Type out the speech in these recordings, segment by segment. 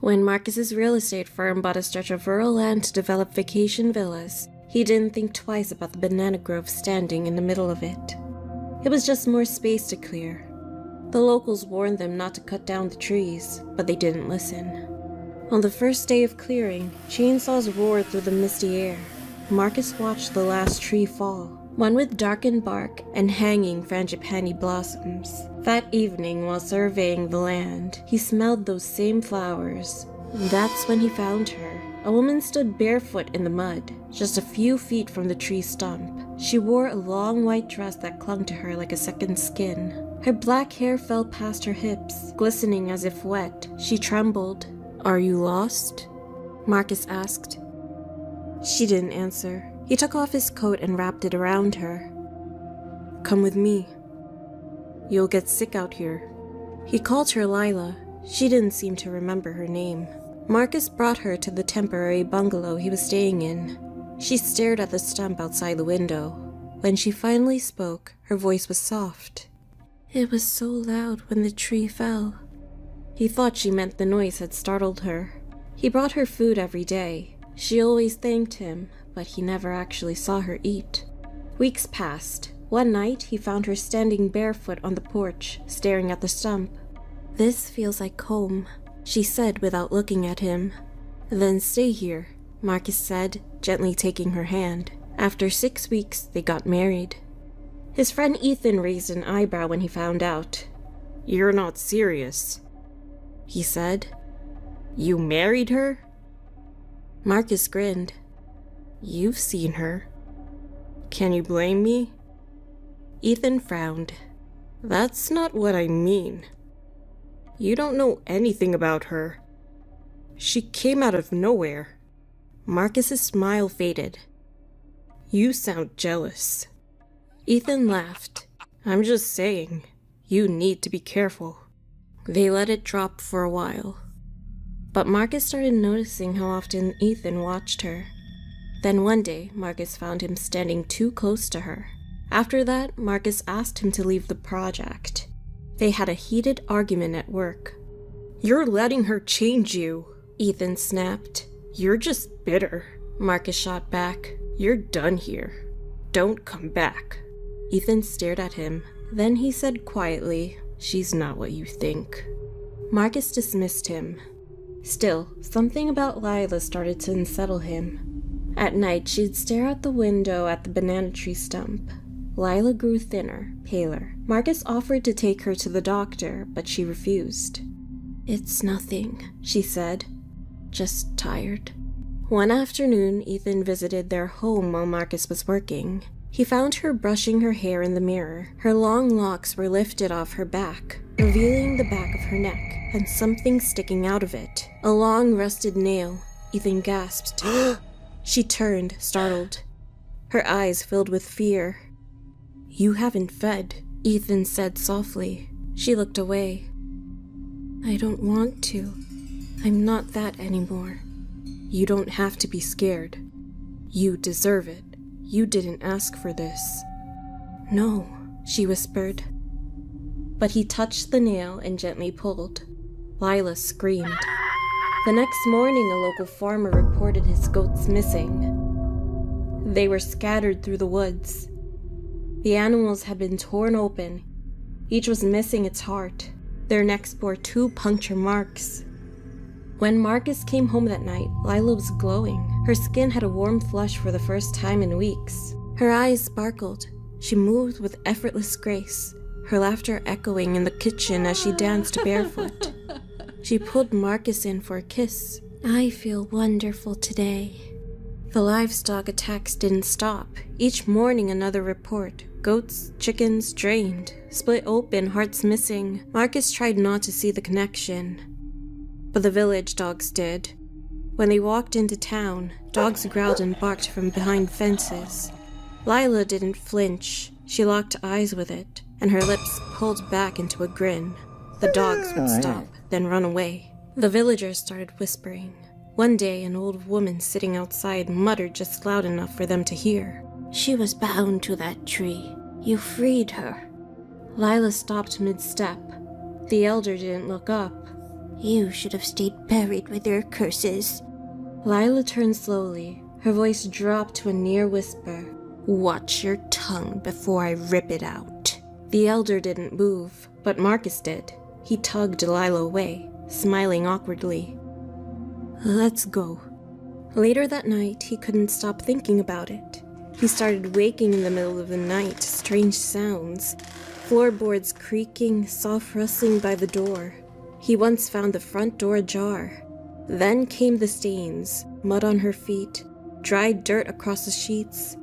When Marcus's real estate firm bought a stretch of rural land to develop vacation villas, he didn't think twice about the banana grove standing in the middle of it. It was just more space to clear. The locals warned them not to cut down the trees, but they didn't listen. On the first day of clearing, chainsaws roared through the misty air. Marcus watched the last tree fall, one with darkened bark and hanging frangipani blossoms. That evening, while surveying the land, he smelled those same flowers. That's when he found her. A woman stood barefoot in the mud, just a few feet from the tree stump. She wore a long white dress that clung to her like a second skin. Her black hair fell past her hips, glistening as if wet. She trembled. "Are you lost?" Marcus asked. She didn't answer. He took off his coat and wrapped it around her. "Come with me. You'll get sick out here." He called her Lila. She didn't seem to remember her name. Marcus brought her to the temporary bungalow he was staying in. She stared at the stump outside the window. When she finally spoke, her voice was soft. "It was so loud when the tree fell." He thought she meant the noise had startled her. He brought her food every day. She always thanked him, but he never actually saw her eat. Weeks passed. One night, he found her standing barefoot on the porch, staring at the stump. "This feels like home," she said without looking at him. "Then stay here," Marcus said, gently taking her hand. After 6 weeks, they got married. His friend Ethan raised an eyebrow when he found out. "You're not serious," he said. "You married her?" Marcus grinned. "You've seen her. Can you blame me?" Ethan frowned. "That's not what I mean. You don't know anything about her. She came out of nowhere." Marcus's smile faded. "You sound jealous." Ethan laughed. "I'm just saying, you need to be careful." They let it drop for a while. But Marcus started noticing how often Ethan watched her. Then one day, Marcus found him standing too close to her. After that, Marcus asked him to leave the project. They had a heated argument at work. "You're letting her change you," Ethan snapped. "You're just bitter," Marcus shot back. "You're done here. Don't come back." Ethan stared at him. Then he said quietly, "She's not what you think." Marcus dismissed him. Still, something about Lila started to unsettle him. At night, she'd stare out the window at the banana tree stump. Lila grew thinner, paler. Marcus offered to take her to the doctor, but she refused. "It's nothing," she said. "Just tired." One afternoon, Ethan visited their home while Marcus was working. He found her brushing her hair in the mirror. Her long locks were lifted off her back, revealing the back of her neck, and something sticking out of it. A long, rusted nail. Ethan gasped. She turned, startled. Her eyes filled with fear. "You haven't fed," Ethan said softly. She looked away. "I don't want to. I'm not that anymore." "You don't have to be scared. You deserve it. You didn't ask for this." "No," she whispered. But he touched the nail and gently pulled. Lila screamed. The next morning, a local farmer reported his goats missing. They were scattered through the woods. The animals had been torn open. Each was missing its heart. Their necks bore 2 puncture marks. When Marcus came home that night, Lila was glowing. Her skin had a warm flush for the first time in weeks. Her eyes sparkled. She moved with effortless grace, her laughter echoing in the kitchen as she danced barefoot. She pulled Marcus in for a kiss. "I feel wonderful today." The livestock attacks didn't stop. Each morning another report. Goats, chickens, drained, split open, hearts missing. Marcus tried not to see the connection. But the village dogs did. When they walked into town, dogs growled and barked from behind fences. Lila didn't flinch. She locked eyes with it, and her lips pulled back into a grin. The dogs would stop, then run away. The villagers started whispering. One day, an old woman sitting outside muttered just loud enough for them to hear. "She was bound to that tree. You freed her." Lila stopped mid-step. The elder didn't look up. You should have stayed buried with your curses. Lila turned slowly. Her voice dropped to a near whisper. Watch your tongue before I rip it out. The elder didn't move, but Marcus did. He tugged Lila away, smiling awkwardly. Let's go. Later that night, he couldn't stop thinking about it. He started waking in the middle of the night to strange sounds. Floorboards creaking, soft rustling by the door. He once found the front door ajar. Then came the stains, mud on her feet, dried dirt across the sheets.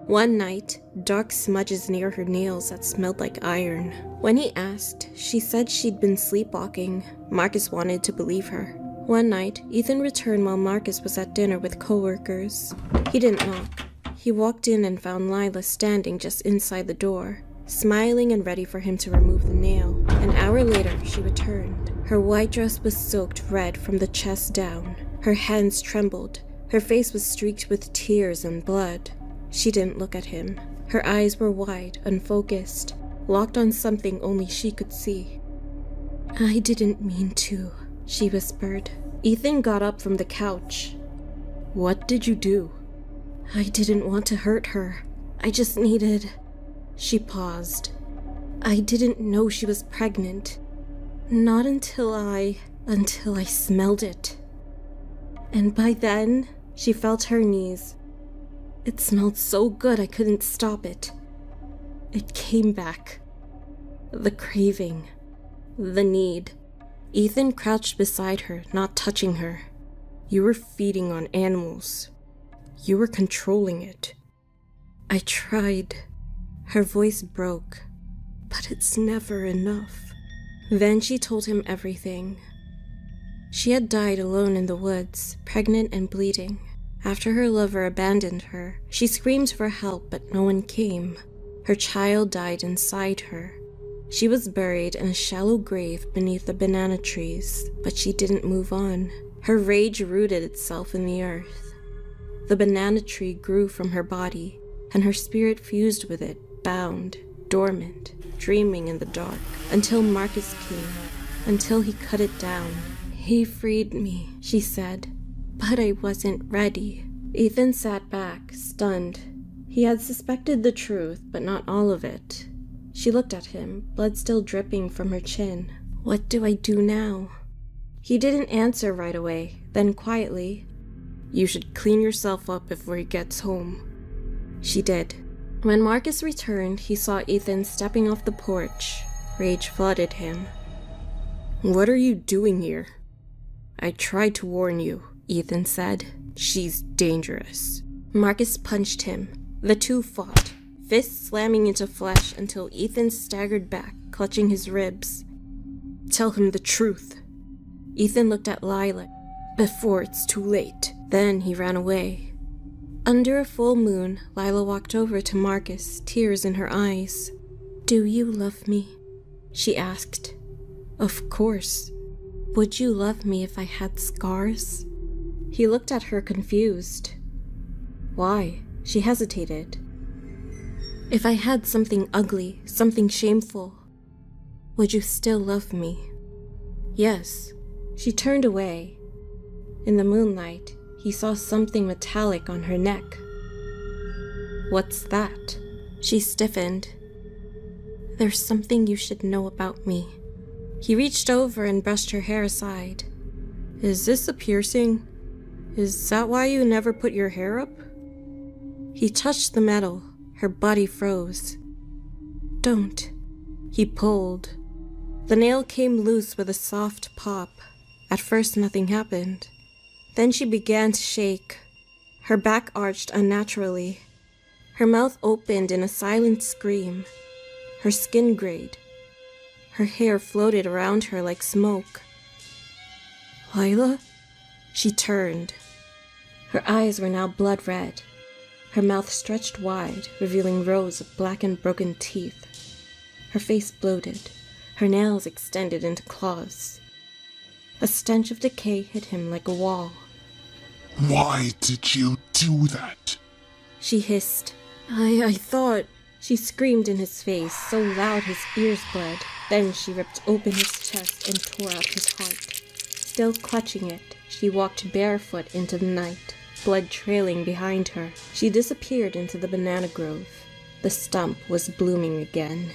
One night, dark smudges near her nails that smelled like iron. When he asked, she said she'd been sleepwalking. Marcus wanted to believe her. One night, Ethan returned while Marcus was at dinner with coworkers. He didn't knock. He walked in and found Lila standing just inside the door, smiling and ready for him to remove the nail. An hour later, she returned. Her white dress was soaked red from the chest down. Her hands trembled. Her face was streaked with tears and blood. She didn't look at him. Her eyes were wide, unfocused, locked on something only she could see. I didn't mean to, she whispered. Ethan got up from the couch. What did you do? I didn't want to hurt her. I just needed... She paused. I didn't know she was pregnant. Not until I smelled it. And by then, she fell to her knees. It smelled so good I couldn't stop it. It came back. The craving. The need. Ethan crouched beside her, not touching her. You were feeding on animals. You were controlling it. I tried. Her voice broke. But it's never enough. Then she told him everything. She had died alone in the woods, pregnant and bleeding. After her lover abandoned her, she screamed for help, but no one came. Her child died inside her. She was buried in a shallow grave beneath the banana trees, but she didn't move on. Her rage rooted itself in the earth. The banana tree grew from her body, and her spirit fused with it, bound, dormant, dreaming in the dark, until Marcus came, until he cut it down. He freed me, she said, but I wasn't ready. Ethan sat back, stunned. He had suspected the truth, but not all of it. She looked at him, blood still dripping from her chin. What do I do now? He didn't answer right away, then quietly, You should clean yourself up before he gets home. She did. When Marcus returned, he saw Ethan stepping off the porch. Rage flooded him. What are you doing here? I tried to warn you, Ethan said. She's dangerous. Marcus punched him. The two fought, fists slamming into flesh until Ethan staggered back, clutching his ribs. Tell him the truth. Ethan looked at Lila. Before it's too late. Then he ran away. Under a full moon, Lila walked over to Marcus, tears in her eyes. Do you love me? She asked. Of course. Would you love me if I had scars? He looked at her confused. Why? She hesitated. If I had something ugly, something shameful, would you still love me? Yes. She turned away. In the moonlight, he saw something metallic on her neck. What's that? She stiffened. There's something you should know about me. He reached over and brushed her hair aside. Is this a piercing? Is that why you never put your hair up? He touched the metal. Her body froze. Don't. He pulled. The nail came loose with a soft pop. At first, nothing happened. Then she began to shake. Her back arched unnaturally. Her mouth opened in a silent scream. Her skin grayed. Her hair floated around her like smoke. Lila? She turned. Her eyes were now blood red. Her mouth stretched wide, revealing rows of blackened, broken teeth. Her face bloated. Her nails extended into claws. A stench of decay hit him like a wall. Why did you do that? She hissed. I thought... She screamed in his face, so loud his ears bled. Then she ripped open his chest and tore out his heart. Still clutching it, she walked barefoot into the night, blood trailing behind her. She disappeared into the banana grove. The stump was blooming again.